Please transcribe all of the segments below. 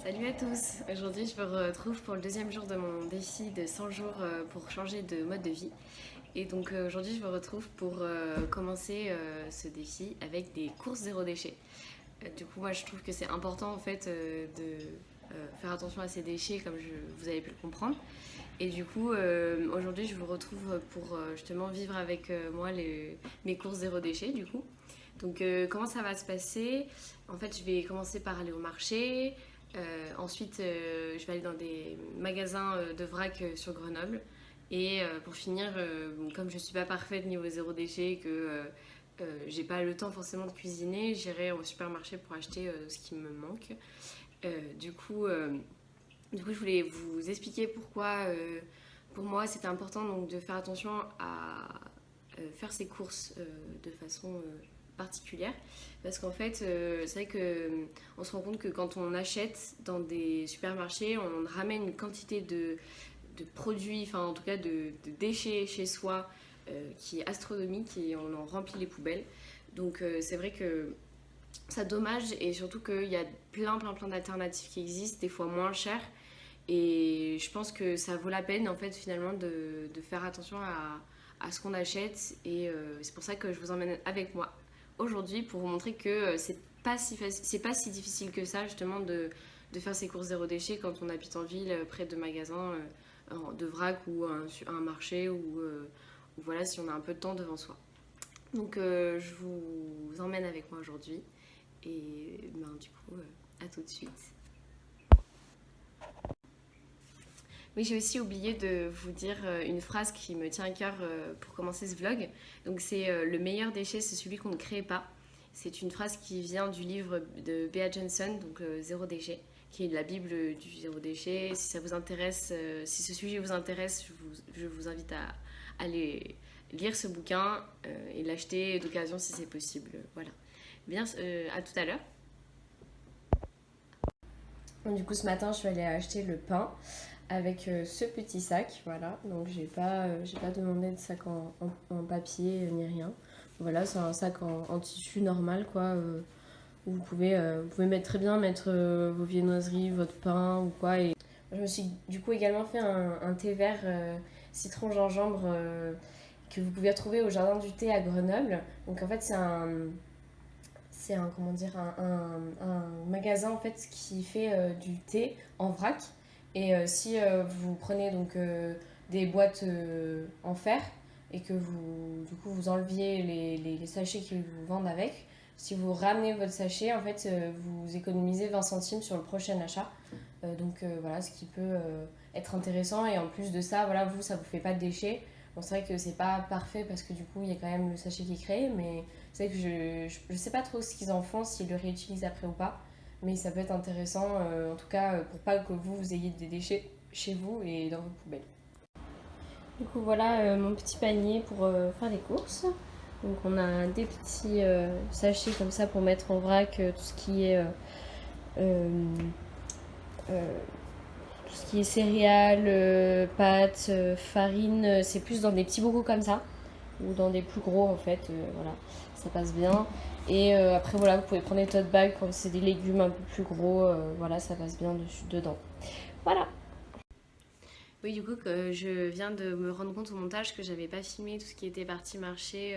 Salut à tous! Aujourd'hui, je vous retrouve pour le deuxième jour de mon défi de 100 jours pour changer de mode de vie. Et donc aujourd'hui, je vous retrouve pour commencer ce défi avec des courses zéro déchet. Du coup, moi, je trouve que c'est important en fait de faire attention à ces déchets, comme vous avez pu le comprendre. Et du coup, aujourd'hui, je vous retrouve pour justement vivre avec moi mes courses zéro déchet, du coup. Donc, comment ça va se passer? En fait, je vais commencer par aller au marché. Ensuite, je vais aller dans des magasins de vrac sur Grenoble. Et pour finir, bon, comme je suis pas parfaite niveau zéro déchet et que j'ai pas le temps forcément de cuisiner, j'irai au supermarché pour acheter ce qui me manque. Euh, du coup, euh, je voulais vous expliquer pourquoi, pour moi, c'était important donc, de faire attention à faire ses courses de façon particulière. Parce qu'en fait, c'est vrai qu'on se rend compte que quand on achète dans des supermarchés, on ramène une quantité de produits, enfin en tout cas de déchets chez soi qui est astronomique et on en remplit les poubelles. Donc c'est vrai que ça dommage et surtout qu'il y a plein d'alternatives qui existent, des fois moins chères. Et je pense que ça vaut la peine en fait finalement de faire attention à ce qu'on achète. Et c'est pour ça que je vous emmène avec moi aujourd'hui pour vous montrer que c'est pas si difficile que ça justement de faire ses courses zéro déchet quand on habite en ville près de magasins de vrac ou un marché ou voilà si on a un peu de temps devant soi. Donc je vous emmène avec moi aujourd'hui et ben, du coup à tout de suite. Oui, j'ai aussi oublié de vous dire une phrase qui me tient à cœur pour commencer ce vlog. Donc c'est le meilleur déchet, c'est celui qu'on ne crée pas. C'est une phrase qui vient du livre de Bea Johnson, donc Zéro déchet, qui est la Bible du zéro déchet. Si ça vous intéresse, si ce sujet vous intéresse, je vous invite à aller lire ce bouquin et l'acheter d'occasion si c'est possible. Voilà. Bien, à tout à l'heure. Du coup, ce matin, je suis allée acheter le pain avec ce petit sac, voilà. Donc j'ai pas demandé de sac en papier ni rien. Voilà, c'est un sac en tissu normal, quoi. Où vous pouvez mettre très bien mettre vos viennoiseries, votre pain ou quoi. Et je me suis du coup également fait un thé vert citron gingembre que vous pouvez retrouver au jardin du thé à Grenoble. Donc en fait c'est un comment dire un magasin en fait qui fait du thé en vrac et si vous prenez donc des boîtes en fer et que vous du coup vous enleviez les sachets qu'ils vous vendent avec, si vous ramenez votre sachet en fait vous économisez 20 centimes sur le prochain achat. Voilà, ce qui peut être intéressant et en plus de ça voilà vous ça vous fait pas de déchets. Bon, c'est vrai que c'est pas parfait parce que du coup il y a quand même le sachet qui est créé, mais c'est vrai que je sais pas trop ce qu'ils en font, s'ils le réutilisent après ou pas, mais ça peut être intéressant en tout cas pour pas que vous ayez des déchets chez vous et dans vos poubelles. Du coup voilà mon petit panier pour faire les courses. Donc on a des petits sachets comme ça pour mettre en vrac tout ce qui est euh, euh, tout ce qui est céréales, pâtes, farine, c'est plus dans des petits bocaux comme ça ou dans des plus gros en fait, voilà, ça passe bien. Et après voilà, vous pouvez prendre des tote bags quand c'est des légumes un peu plus gros, voilà, ça passe bien dedans. Voilà. Oui, du coup, que je viens de me rendre compte au montage que j'avais pas filmé tout ce qui était partie marché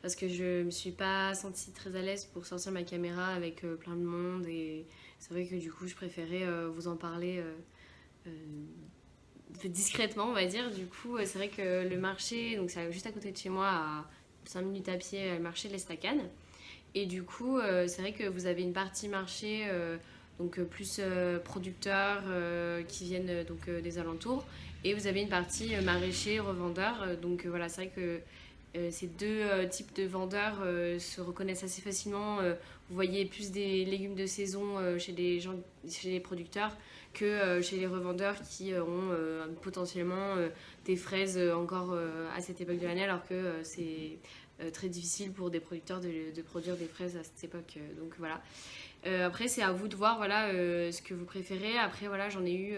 parce que je me suis pas sentie très à l'aise pour sortir ma caméra avec plein de monde et c'est vrai que du coup, je préférais vous en parler discrètement, on va dire. Du coup, c'est vrai que le marché, donc c'est juste à côté de chez moi, à 5 minutes à pied, le marché de l'Estacade. Et du coup, c'est vrai que vous avez une partie marché, donc plus producteurs qui viennent des alentours. Et vous avez une partie maraîcher, revendeurs. Voilà, c'est vrai que ces deux types de vendeurs se reconnaissent assez facilement. Vous voyez plus des légumes de saison chez les gens, chez les producteurs que chez les revendeurs qui ont potentiellement des fraises encore à cette époque de l'année, alors que c'est très difficile pour des producteurs de produire des fraises à cette époque. Donc voilà. Après, c'est à vous de voir voilà, ce que vous préférez. Après, voilà, j'en ai eu,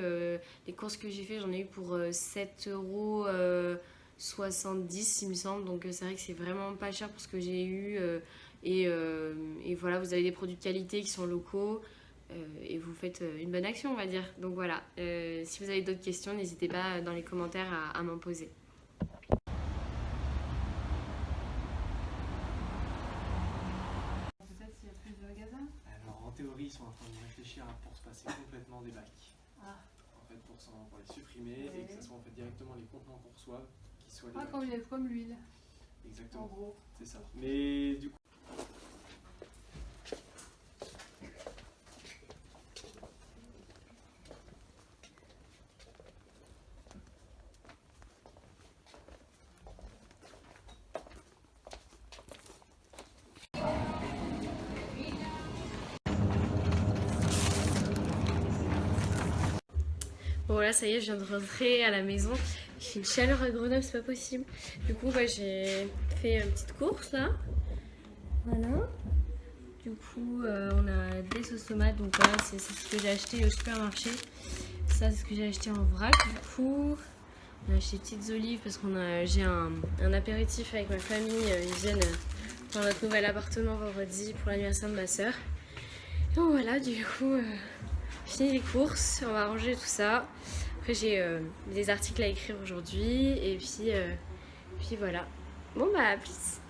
les courses que j'ai fait, j'en ai eu pour 7 € 70 il me semble. Donc c'est vrai que c'est vraiment pas cher pour ce que j'ai eu. Et voilà, vous avez des produits de qualité qui sont locaux. Et vous faites une bonne action, on va dire. Donc voilà, si vous avez d'autres questions, n'hésitez pas dans les commentaires à m'en poser. Peut-être s'il y a plus de magasins. Alors en théorie, ils sont en train de réfléchir pour se passer complètement des bacs. Ah. En fait, pour les supprimer et que ce soit en fait directement les contenants qu'on reçoive qui soient les Ah, bacs. comme l'huile, en Exactement, gros. c'est ça. Mais du coup. Bon voilà, ça y est, je viens de rentrer à la maison. J'ai une chaleur à Grenoble, c'est pas possible. Du coup, j'ai fait une petite course là. Voilà. Du coup, on a des sauces tomates. Donc voilà, c'est ce que j'ai acheté au supermarché. Ça, c'est ce que j'ai acheté en vrac. Du coup, on a acheté des petites olives parce j'ai un apéritif avec ma famille. Ils viennent dans notre nouvel appartement vendredi pour l'anniversaire de ma soeur. Donc voilà, du coup, fini les courses, on va ranger tout ça. Après, j'ai des articles à écrire aujourd'hui et puis voilà. Bon bah, à plus.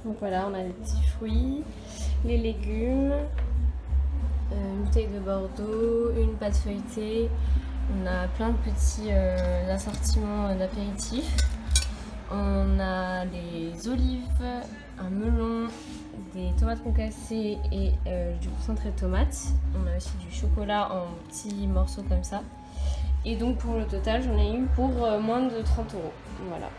Donc voilà, on a des petits fruits, les légumes, une bouteille de Bordeaux, une pâte feuilletée. On a plein de petits assortiments d'apéritifs. On a des olives, un melon, des tomates concassées et du concentré de tomates. On a aussi du chocolat en petits morceaux comme ça. Et donc pour le total, j'en ai eu pour moins de 30 €. Voilà.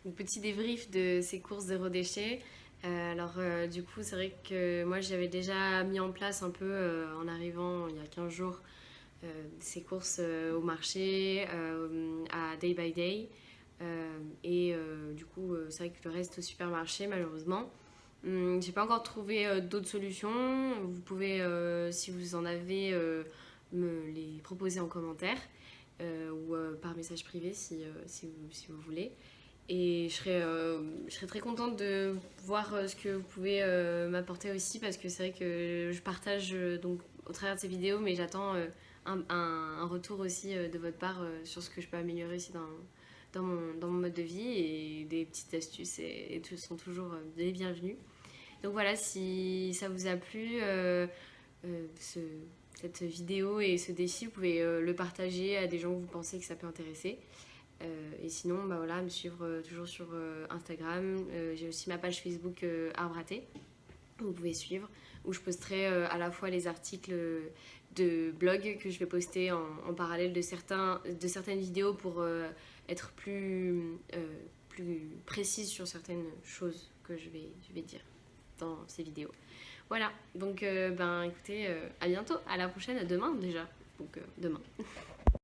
Donc, petit débrief de ces courses zéro déchet. Du coup, c'est vrai que moi j'avais déjà mis en place un peu en arrivant il y a 15 jours ces courses au marché, à Day by Day. Du coup, c'est vrai que le reste au supermarché, malheureusement. J'ai pas encore trouvé d'autres solutions. Vous pouvez, si vous en avez, me les proposer en commentaire ou par message privé si vous voulez. Et je serais très contente de voir ce que vous pouvez m'apporter aussi parce que c'est vrai que je partage donc au travers de ces vidéos, mais j'attends un retour aussi de votre part sur ce que je peux améliorer aussi dans mon mode de vie, et des petites astuces sont toujours les bienvenues. Donc voilà, si ça vous a plu, cette vidéo et ce défi, vous pouvez le partager à des gens que vous pensez que ça peut intéresser. Et sinon, bah voilà, me suivre toujours sur Instagram. J'ai aussi ma page Facebook Arbre à thé, vous pouvez suivre, où je posterai à la fois les articles de blog que je vais poster en parallèle de certaines vidéos pour être plus précise sur certaines choses que je vais dire dans ces vidéos. Voilà, donc écoutez, à bientôt, à la prochaine, à demain déjà, donc demain.